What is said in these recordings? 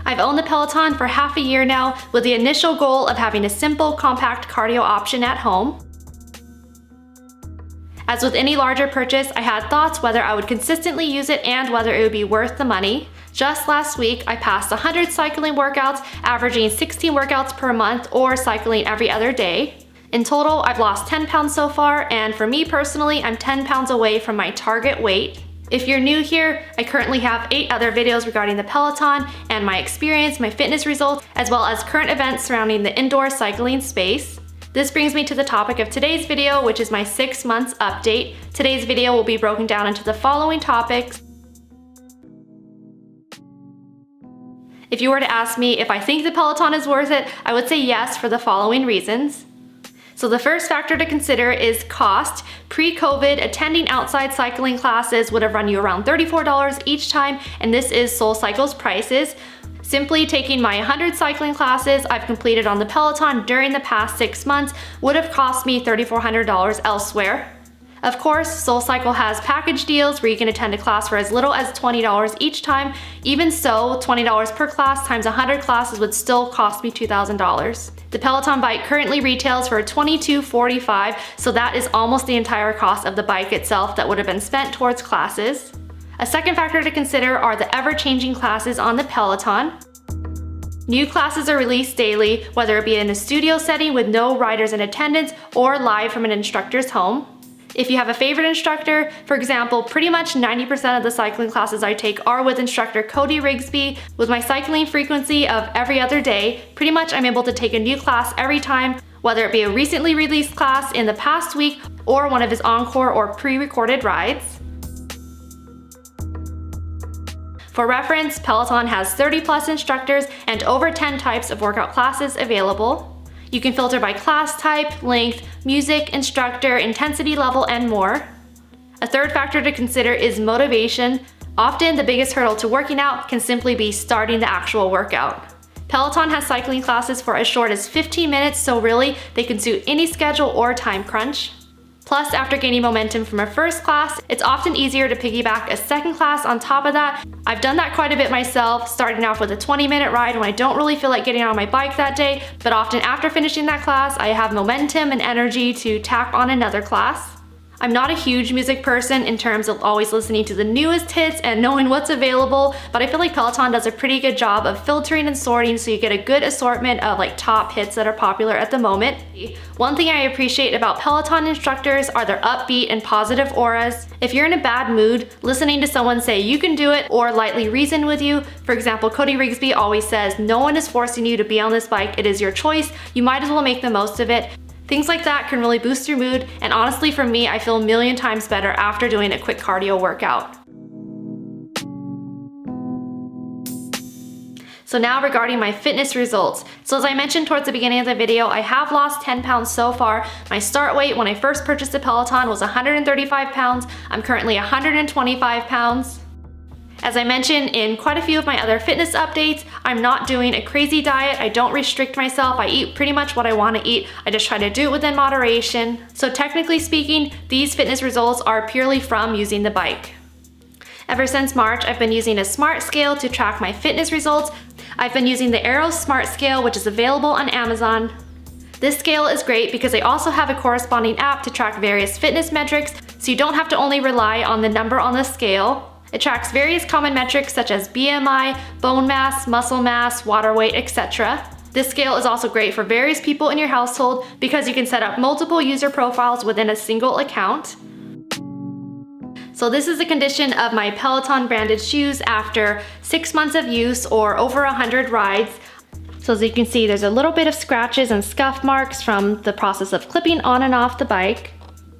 I've owned the Peloton for half a year now with the initial goal of having a simple, compact cardio option at home. As with any larger purchase, I had thoughts whether I would consistently use it and whether it would be worth the money. Just last week, I passed 100 cycling workouts, averaging 16 workouts per month or cycling every other day. In total, I've lost 10 pounds so far, and for me personally, I'm 10 pounds away from my target weight. If you're new here, I currently have 8 other videos regarding the Peloton and my experience, my fitness results, as well as current events surrounding the indoor cycling space. This brings me to the topic of today's video, which is my 6 months update. Today's video will be broken down into the following topics. If you were to ask me if I think the Peloton is worth it, I would say yes for the following reasons. So the first factor to consider is cost. Pre-COVID, attending outside cycling classes would have run you around $34 each time, and this is SoulCycle's prices. Simply taking my 100 cycling classes I've completed on the Peloton during the past 6 months would have cost me $3,400 elsewhere. Of course, SoulCycle has package deals where you can attend a class for as little as $20 each time. Even so, $20 per class times 100 classes would still cost me $2,000. The Peloton bike currently retails for $2,245, so that is almost the entire cost of the bike itself that would have been spent towards classes. A second factor to consider are the ever-changing classes on the Peloton. New classes are released daily, whether it be in a studio setting with no riders in attendance or live from an instructor's home. If you have a favorite instructor, for example, pretty much 90% of the cycling classes I take are with instructor Cody Rigsby. With my cycling frequency of every other day, pretty much I'm able to take a new class every time, whether it be a recently released class in the past week or one of his encore or pre-recorded rides. For reference, Peloton has 30 plus instructors and over 10 types of workout classes available. You can filter by class type, length, music, instructor, intensity level, and more. A third factor to consider is motivation. Often the biggest hurdle to working out can simply be starting the actual workout. Peloton has cycling classes for as short as 15 minutes, so really they can suit any schedule or time crunch. Plus, after gaining momentum from a first class, it's often easier to piggyback a second class on top of that. I've done that quite a bit myself, starting off with a 20-minute ride when I don't really feel like getting on my bike that day, but often after finishing that class, I have momentum and energy to tack on another class. I'm not a huge music person in terms of always listening to the newest hits and knowing what's available, but I feel like Peloton does a pretty good job of filtering and sorting so you get a good assortment of top hits that are popular at the moment. One thing I appreciate about Peloton instructors are their upbeat and positive auras. If you're in a bad mood, listening to someone say you can do it or lightly reason with you, for example, Cody Rigsby always says, no one is forcing you to be on this bike, it is your choice, you might as well make the most of it. Things like that can really boost your mood, and honestly for me, I feel a million times better after doing a quick cardio workout. So now regarding my fitness results. So as I mentioned towards the beginning of the video, I have lost 10 pounds so far. My start weight when I first purchased the Peloton was 135 pounds. I'm currently 125 pounds. As I mentioned in quite a few of my other fitness updates, I'm not doing a crazy diet. I don't restrict myself. I eat pretty much what I want to eat. I just try to do it within moderation. So technically speaking, these fitness results are purely from using the bike. Ever since March, I've been using a smart scale to track my fitness results. I've been using the Aero Smart Scale, which is available on Amazon. This scale is great because I also have a corresponding app to track various fitness metrics, so you don't have to only rely on the number on the scale. It tracks various common metrics such as BMI, bone mass, muscle mass, water weight, etc. This scale is also great for various people in your household because you can set up multiple user profiles within a single account. So this is the condition of my Peloton branded shoes after 6 months of use or over 100 rides. So as you can see, there's a little bit of scratches and scuff marks from the process of clipping on and off the bike.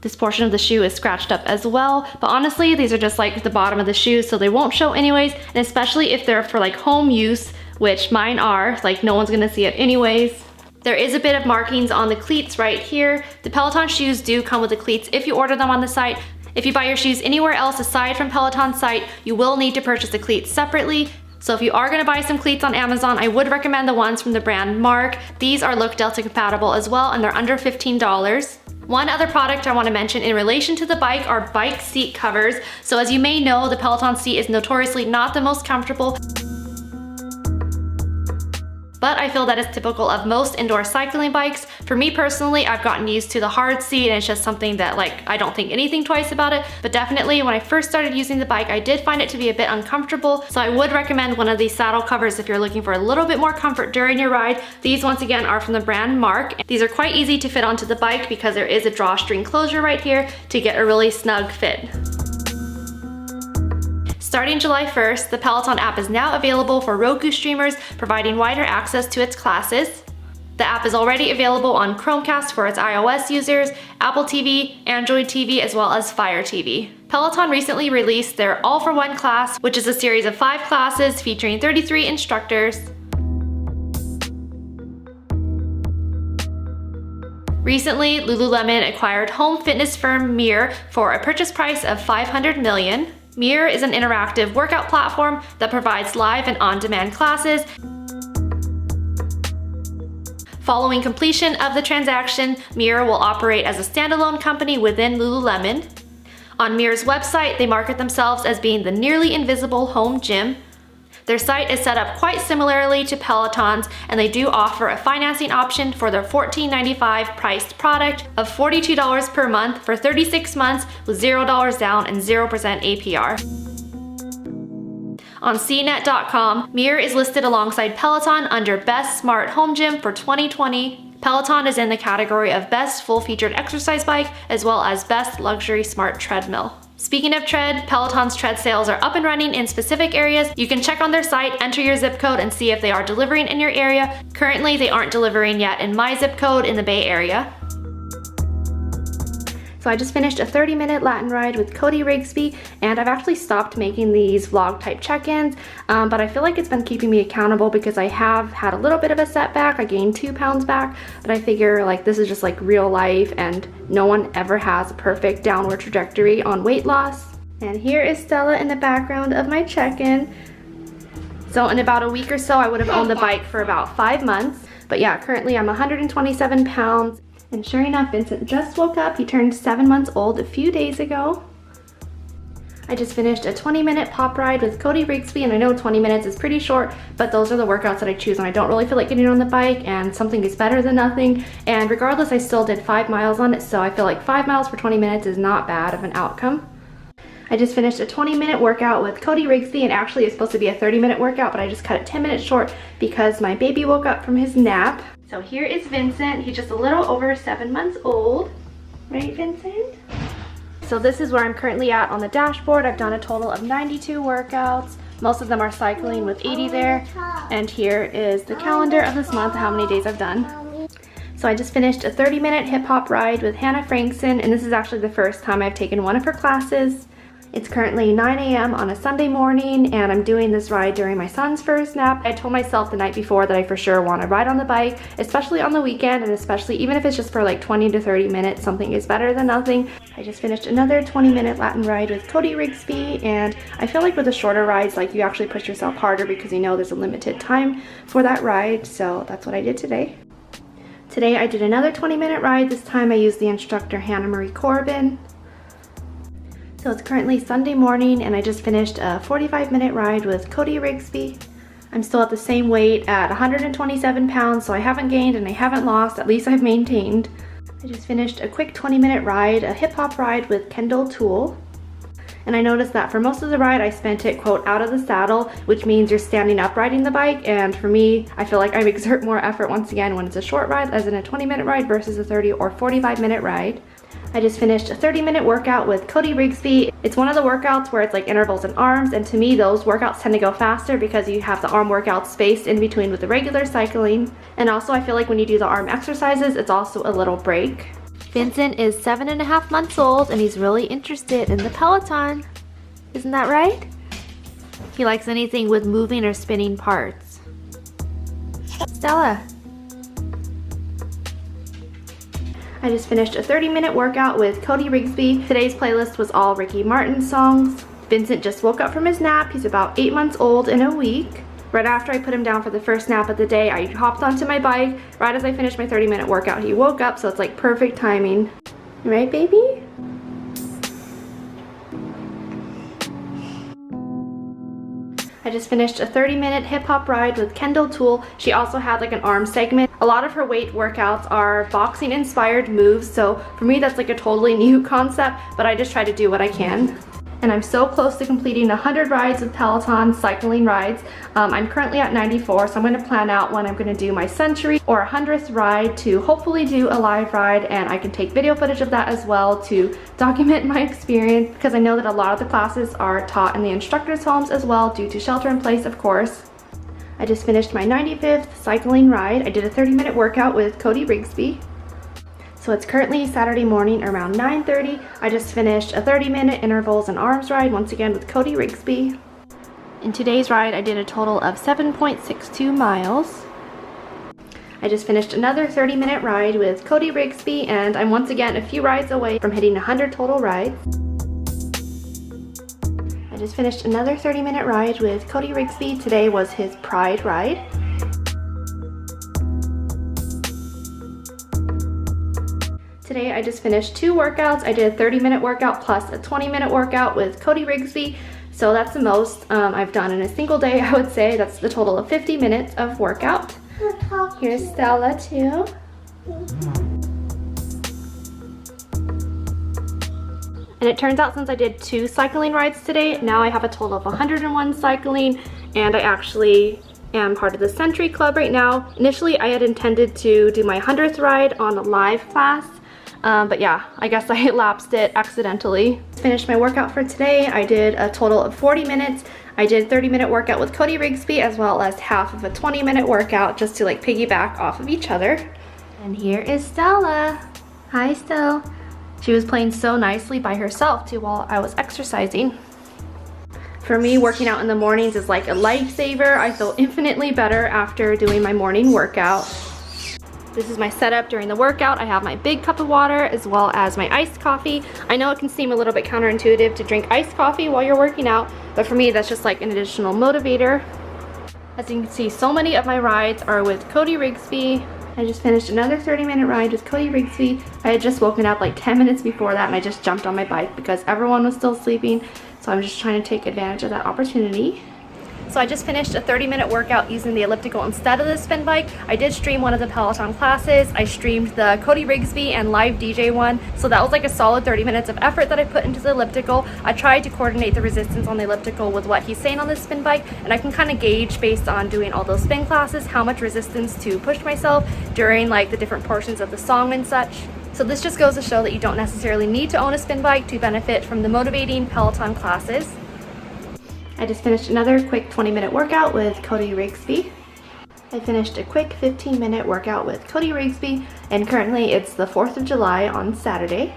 This portion of the shoe is scratched up as well, but honestly, these are just the bottom of the shoes, so they won't show anyways, and especially if they're for home use, which mine are, no one's gonna see it anyways. There is a bit of markings on the cleats right here. The Peloton shoes do come with the cleats if you order them on the site. If you buy your shoes anywhere else aside from Peloton's site, you will need to purchase the cleats separately. So if you are gonna buy some cleats on Amazon, I would recommend the ones from the brand Mark. These are Look Delta compatible as well, and they're under $15. One other product I want to mention in relation to the bike are bike seat covers. So as you may know, the Peloton seat is notoriously not the most comfortable. but I feel that is typical of most indoor cycling bikes. For me personally, I've gotten used to the hard seat and it's just something that like I don't think anything twice about it, but definitely when I first started using the bike, I did find it to be a bit uncomfortable, so I would recommend one of these saddle covers if you're looking for a little bit more comfort during your ride. These once again are from the brand Mark. These are quite easy to fit onto the bike because there is a drawstring closure right here to get a really snug fit. Starting July 1st, the Peloton app is now available for Roku streamers, providing wider access to its classes. The app is already available on Chromecast for its iOS users, Apple TV, Android TV, as well as Fire TV. Peloton recently released their All for One class, which is a series of 5 classes featuring 33 instructors. Recently, Lululemon acquired home fitness firm Mirror for a purchase price of $500 million. Mirror is an interactive workout platform that provides live and on-demand classes. Following completion of the transaction, Mirror will operate as a standalone company within Lululemon. On Mirror's website, they market themselves as being the nearly invisible home gym. Their site is set up quite similarly to Peloton's, and they do offer a financing option for their $14.95 priced product of $42 per month for 36 months with $0 down and 0% APR. On CNET.com, Mirror is listed alongside Peloton under Best Smart Home Gym for 2020. Peloton is in the category of Best Full-Featured Exercise Bike as well as Best Luxury Smart Treadmill. Speaking of tread, Peloton's tread sales are up and running in specific areas. You can check on their site, enter your zip code, and see if they are delivering in your area. Currently, they aren't delivering yet in my zip code in the Bay Area. So I just finished a 30-minute Latin ride with Cody Rigsby, and I've actually stopped making these vlog type check-ins, but I feel like it's been keeping me accountable because I have had a little bit of a setback. I gained 2 pounds back, but I figure like this is just like real life and no one ever has a perfect downward trajectory on weight loss. And here is Stella in the background of my check-in. So in about a week or so, I would have owned the bike for about 5 months. But yeah, currently I'm 127 pounds. And sure enough, Vincent just woke up. He turned 7 months old a few days ago. I just finished a 20-minute pop ride with Cody Rigsby, and I know 20 minutes is pretty short, but those are the workouts that I choose when I don't really feel like getting on the bike, and something is better than nothing. And regardless, I still did 5 miles on it, so I feel like 5 miles for 20 minutes is not bad of an outcome. I just finished a 20-minute workout with Cody Rigsby, and actually it's supposed to be a 30-minute workout, but I just cut it 10 minutes short because my baby woke up from his nap. So here is Vincent. He's just a little over 7 months old. Right, Vincent? So this is where I'm currently at on the dashboard. I've done a total of 92 workouts. Most of them are cycling with 80 there. And here is the calendar of this month, how many days I've done. So I just finished a 30-minute hip-hop ride with Hannah Frankson, and this is actually the first time I've taken one of her classes. It's currently 9 a.m. on a Sunday morning, and I'm doing this ride during my son's first nap. I told myself the night before that I for sure want to ride on the bike, especially on the weekend, and especially even if it's just for like 20 to 30 minutes, something is better than nothing. I just finished another 20-minute Latin ride with Cody Rigsby, and I feel like with the shorter rides, like you actually push yourself harder because you know there's a limited time for that ride, so that's what I did today. Today I did another 20-minute ride. This time I used the instructor Hannah Marie Corbin. So it's currently Sunday morning, and I just finished a 45-minute ride with Cody Rigsby. I'm still at the same weight at 127 pounds, so I haven't gained and I haven't lost, at least I've maintained. I just finished a quick 20-minute ride, a hip-hop ride with Kendall Toole. And I noticed that for most of the ride, I spent it, quote, out of the saddle, which means you're standing up riding the bike. And for me, I feel like I exert more effort once again when it's a short ride, as in a 20-minute ride versus a 30 or 45-minute ride. I just finished a 30-minute workout with Cody Rigsby. It's one of the workouts where it's like intervals and arms, and to me those workouts tend to go faster because you have the arm workouts spaced in between with the regular cycling. And also I feel like when you do the arm exercises, it's also a little break. Vincent is 7.5 months old, and he's really interested in the Peloton. Isn't that right? He likes anything with moving or spinning parts. Stella. I just finished a 30-minute workout with Cody Rigsby. Today's playlist was all Ricky Martin songs. Vincent just woke up from his nap. He's about 8 months old in a week. Right after I put him down for the first nap of the day, I hopped onto my bike. Right as I finished my 30-minute workout, he woke up, so it's like perfect timing. Right, baby? I just finished a 30-minute hip-hop ride with Kendall Toole. She also had like an arm segment. A lot of her weight workouts are boxing-inspired moves, so for me that's like a totally new concept, but I just try to do what I can. And I'm so close to completing 100 rides with Peloton cycling rides. I'm currently at 94, so I'm going to plan out when I'm going to do my century or 100th ride to hopefully do a live ride, and I can take video footage of that as well to document my experience, because I know that a lot of the classes are taught in the instructors' homes as well due to shelter in place, of course. I just finished my 95th cycling ride. I did a 30-minute workout with Cody Rigsby. So it's currently Saturday morning around 9:30. I just finished a 30-minute intervals and arms ride once again with Cody Rigsby. In today's ride, I did a total of 7.62 miles. I just finished another 30-minute ride with Cody Rigsby, and I'm once again a few rides away from hitting 100 total rides. I just finished another 30-minute ride with Cody Rigsby. Today was his Pride ride. Today I just finished 2 workouts. I did a 30-minute workout plus a 20-minute workout with Cody Rigsby. So that's the most I've done in a single day, I would say. That's the total of 50 minutes of workout. Here's Stella too. And it turns out since I did 2 cycling rides today, now I have a total of 101 cycling, and I actually am part of the Century Club right now. Initially I had intended to do my 100th ride on a live class. But yeah, I guess I lapsed it accidentally. Finished my workout for today. I did a total of 40 minutes. I did a 30-minute workout with Cody Rigsby as well as half of a 20-minute workout just to like piggyback off of each other. And here is Stella. Hi, Stella. She was playing so nicely by herself too while I was exercising. For me, working out in the mornings is like a lifesaver. I feel infinitely better after doing my morning workout. This is my setup during the workout. I have my big cup of water as well as my iced coffee. I know it can seem a little bit counterintuitive to drink iced coffee while you're working out, but for me that's just like an additional motivator. As you can see, so many of my rides are with Cody Rigsby. I just finished another 30-minute ride with Cody Rigsby. I had just woken up like 10 minutes before that, and I just jumped on my bike because everyone was still sleeping. So I'm just trying to take advantage of that opportunity. So I just finished a 30-minute workout using the elliptical instead of the spin bike. I did stream one of the Peloton classes. I streamed the Cody Rigsby and live DJ one. So that was like a solid 30 minutes of effort that I put into the elliptical. I tried to coordinate the resistance on the elliptical with what he's saying on the spin bike, and I can kind of gauge based on doing all those spin classes how much resistance to push myself during like the different portions of the song and such. So this just goes to show that you don't necessarily need to own a spin bike to benefit from the motivating Peloton classes. I just finished another quick 20-minute workout with Cody Rigsby. I finished a quick 15-minute workout with Cody Rigsby, and currently it's the 4th of July on Saturday.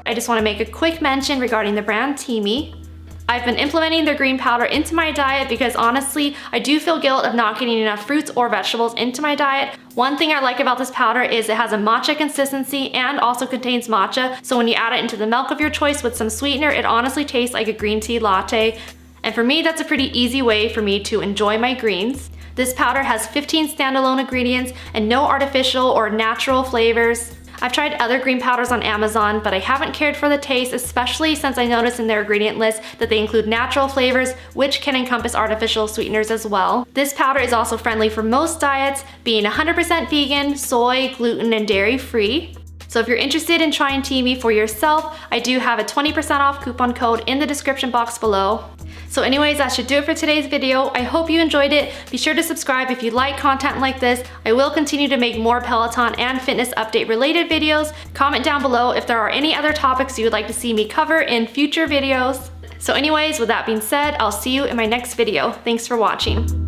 I just want to make a quick mention regarding the brand Teamy. I've been implementing their green powder into my diet because honestly, I do feel guilt of not getting enough fruits or vegetables into my diet. One thing I like about this powder is it has a matcha consistency and also contains matcha, so when you add it into the milk of your choice with some sweetener, it honestly tastes like a green tea latte. And for me, that's a pretty easy way for me to enjoy my greens. This powder has 15 standalone ingredients and no artificial or natural flavors. I've tried other green powders on Amazon, but I haven't cared for the taste, especially since I noticed in their ingredient list that they include natural flavors, which can encompass artificial sweeteners as well. This powder is also friendly for most diets, being 100% vegan, soy, gluten, and dairy free. So if you're interested in trying Teamy for yourself, I do have a 20% off coupon code in the description box below. So anyways, that should do it for today's video. I hope you enjoyed it. Be sure to subscribe if you like content like this. I will continue to make more Peloton and fitness update related videos. Comment down below if there are any other topics you would like to see me cover in future videos. So anyways, with that being said, I'll see you in my next video. Thanks for watching.